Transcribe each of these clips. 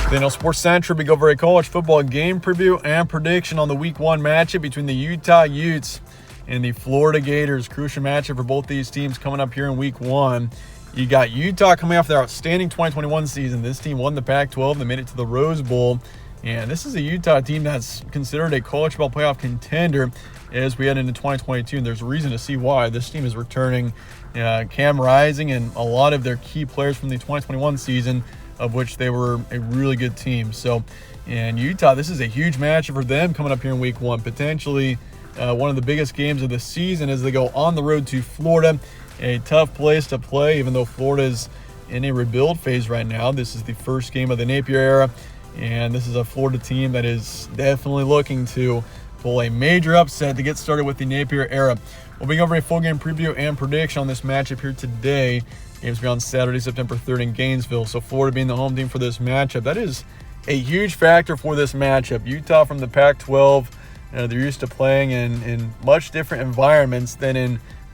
Daniel Sports Central, we go over a college football game preview and prediction on the Week 1 matchup between the Utah Utes and the Florida Gators. Crucial matchup for both these teams coming up here in Week 1. You got Utah coming off their outstanding 2021 season. This team won the Pac-12. They made it to the Rose Bowl. And this is a Utah team that's considered a college football playoff contender as we head into 2022. And there's a reason to see why. This team is returning Cam Rising and a lot of their key players from the 2021 season, of which they were a really good team. So, in Utah, this is a huge matchup for them coming up here in Week 1. Potentially one of the biggest games of the season as they go on the road to Florida. A tough place to play, even though Florida is in a rebuild phase right now. This is the first game of the Napier era, and this is a Florida team that is definitely looking to pull a major upset to get started with the Napier era. We'll be over a full game preview and prediction on this matchup here today. Games will be on Saturday, September 3rd in Gainesville. So Florida being the home team for this matchup. That is a huge factor for this matchup. Utah from the Pac-12, they're used to playing in much different environments than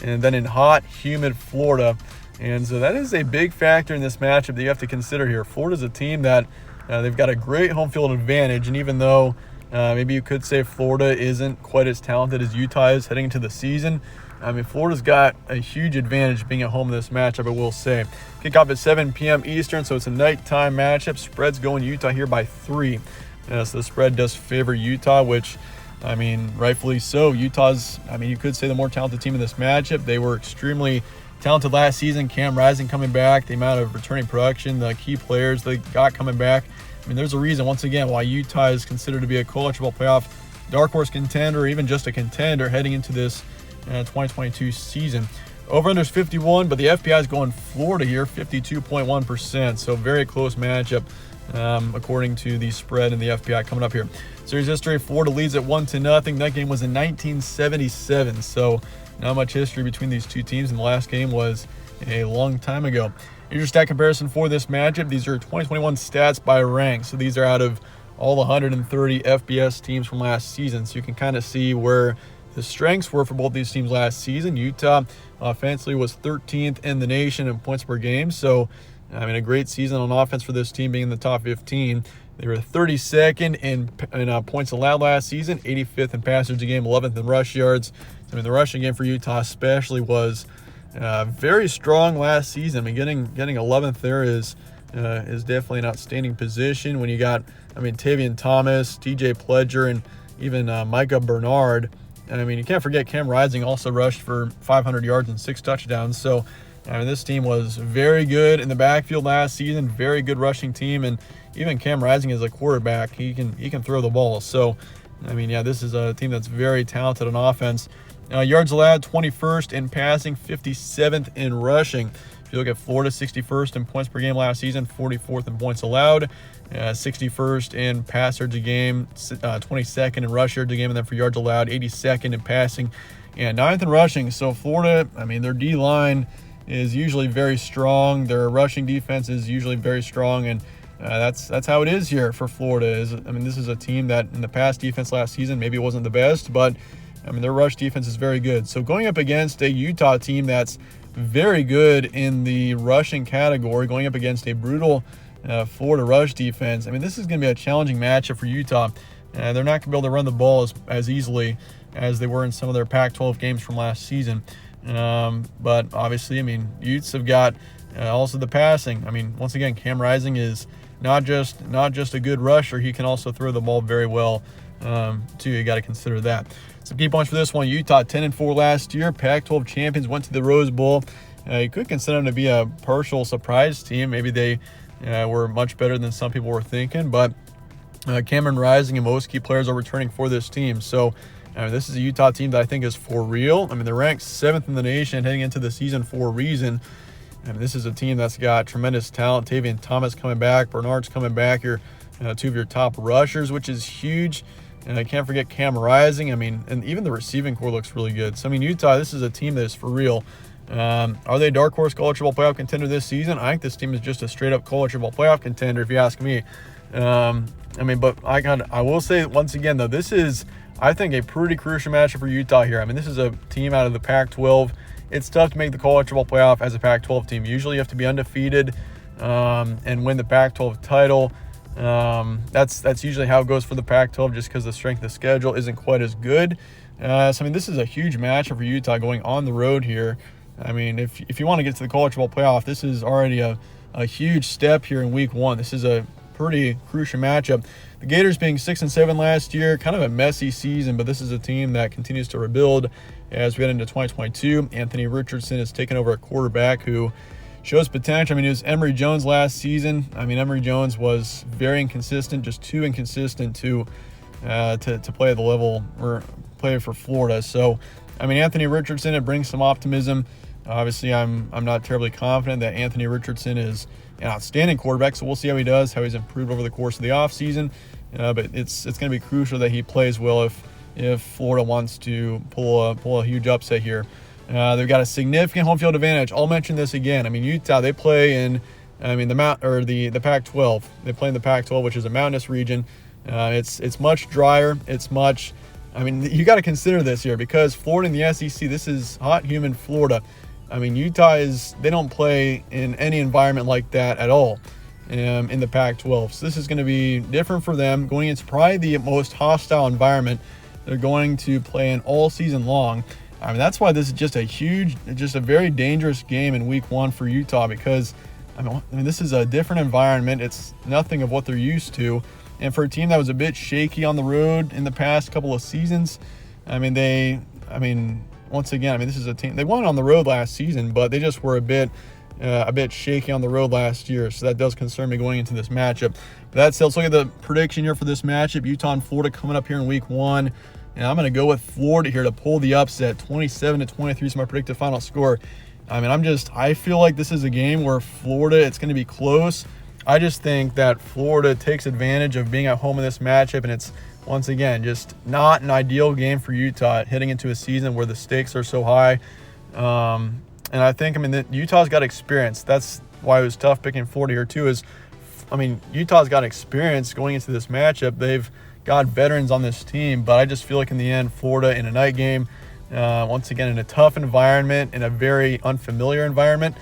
in hot, humid Florida. And so that is a big factor in this matchup that you have to consider here. Florida's a team that they've got a great home field advantage. And even though maybe you could say Florida isn't quite as talented as Utah is heading into the season, I mean, Florida's got a huge advantage being at home in this matchup, I will say. Kickoff at 7 p.m. Eastern, so it's a nighttime matchup. Spread's going Utah here by 3. So the spread does favor Utah, which, I mean, rightfully so. Utah's, I mean, you could say the more talented team in this matchup. They were extremely talented last season. Cam Rising coming back, the amount of returning production, the key players they got coming back. I mean, there's a reason, once again, why Utah is considered to be a college football playoff dark horse contender, or even just a contender heading into this 2022 season. Over-under is 51, but the FPI is going Florida here, 52.1%. So very close matchup according to the spread and the FPI coming up here. Series history, Florida leads at 1-0. That game was in 1977. So not much history between these two teams, and the last game was a long time ago. Here's your stat comparison for this matchup. These are 2021 stats by rank. So these are out of all 130 FBS teams from last season. So you can kind of see where the strengths were for both these teams last season. Utah offensively was 13th in the nation in points per game. So, I mean, a great season on offense for this team, being in the top 15. They were 32nd in points allowed last season, 85th in passage a game, 11th in rush yards. I mean, the rushing game for Utah especially was very strong last season. I mean, getting 11th there is definitely an outstanding position when you got, I mean, Tavion Thomas, TJ Pledger, and even Micah Bernard. And I mean, you can't forget Cam Rising also rushed for 500 yards and 6 touchdowns. So, I mean, this team was very good in the backfield last season, very good rushing team, and even Cam Rising as a quarterback, he can throw the ball. So, I mean, yeah, this is a team that's very talented on offense. Yards allowed, 21st in passing, 57th in rushing. If you look at Florida, 61st in points per game last season, 44th in points allowed, 61st in pass yards a game, 22nd in rush yards a game, and then for yards allowed, 82nd in passing, and 9th in rushing. So Florida, I mean, their D-line is usually very strong. Their rushing defense is usually very strong, and that's how it is here for Florida. I mean, this is a team that in the past defense last season maybe it wasn't the best, but I mean, their rush defense is very good. So going up against a Utah team that's very good in the rushing category, going up against a brutal Florida rush defense, I mean, this is going to be a challenging matchup for Utah. They're not going to be able to run the ball as easily as they were in some of their Pac-12 games from last season. But obviously, I mean, Utes have got also the passing. I mean, once again, Cam Rising is not just a good rusher. He can also throw the ball very well, too. You got to consider that. Some key points for this one: Utah 10-4 last year. Pac-12 champions, went to the Rose Bowl. You could consider them to be a partial surprise team. Maybe they were much better than some people were thinking. But Cameron Rising and most key players are returning for this team. So this is a Utah team that I think is for real. I mean, they're ranked 7th in the nation heading into the season for a reason. I mean, this is a team that's got tremendous talent. Tavion Thomas coming back. Bernard's coming back. Two of your top rushers, which is huge. And I can't forget Cam Rising. I mean, and even the receiving core looks really good. So, I mean, Utah, this is a team that is for real. Are they a dark horse college football playoff contender this season? I think this team is just a straight-up college football playoff contender, if you ask me. I mean, but I will say once again, though, this is, I think, a pretty crucial matchup for Utah here. I mean, this is a team out of the Pac-12. It's tough to make the college football playoff as a Pac-12 team. Usually you have to be undefeated and win the Pac-12 title. That's usually how it goes for the Pac-12, just because the strength of schedule isn't quite as good. So I mean, this is a huge matchup for Utah going on the road here. I mean, if you want to get to the college football playoff, this is already a huge step here in week one. This is a pretty crucial matchup. The Gators being 6-7 last year, kind of a messy season, but this is a team that continues to rebuild as we head into 2022. Anthony Richardson has taken over a quarterback who shows potential. I mean, it was Emory Jones last season. I mean, Emory Jones was very inconsistent, just too inconsistent to play at the level or play for Florida. So, I mean, Anthony Richardson, it brings some optimism. Obviously, I'm not terribly confident that Anthony Richardson is an outstanding quarterback, so we'll see how he does, how he's improved over the course of the offseason. But it's going to be crucial that he plays well if Florida wants to pull a huge upset here. They've got a significant home field advantage. I'll mention this again. I mean, Utah, they play in the Pac-12. They play in the Pac-12, which is a mountainous region. It's much drier. You got to consider this here because Florida in the SEC, this is hot, humid Florida. I mean, Utah they don't play in any environment like that at all in the Pac-12. So this is going to be different for them. Going into probably the most hostile environment they're going to play in all season long. I mean, that's why this is just a very dangerous game in week one for Utah because, I mean, this is a different environment. It's nothing of what they're used to. And for a team that was a bit shaky on the road in the past couple of seasons, once again, this is a team, they won on the road last season, but they just were a bit shaky on the road last year. So that does concern me going into this matchup. But that said, let's look at the prediction here for this matchup. Utah and Florida coming up here in week one. And I'm going to go with Florida here to pull the upset. 27-23 is my predicted final score. I feel like this is a game where Florida, it's going to be close. I just think that Florida takes advantage of being at home in this matchup, and it's, once again, just not an ideal game for Utah heading into a season where the stakes are so high. And I think, Utah's got experience. That's why it was tough picking Florida here too Utah's got experience going into this matchup. They've got veterans on this team, but I just feel like in the end, Florida in a night game, once again, in a tough environment, in a very unfamiliar environment,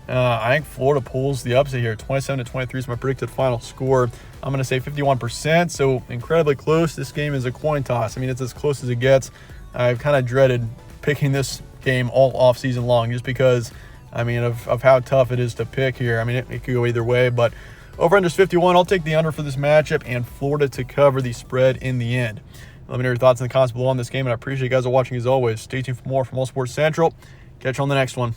I think Florida pulls the upset here. 27-23 is my predicted final score. I'm going to say 51%, so incredibly close. This game is a coin toss. It's as close as it gets. I've kind of dreaded picking this game all off season long just because, of how tough it is to pick here. It could go either way, but over-under is 51. I'll take the under for this matchup and Florida to cover the spread in the end. Let me know your thoughts in the comments below on this game, and I appreciate you guys watching as always. Stay tuned for more from All Sports Central. Catch you on the next one.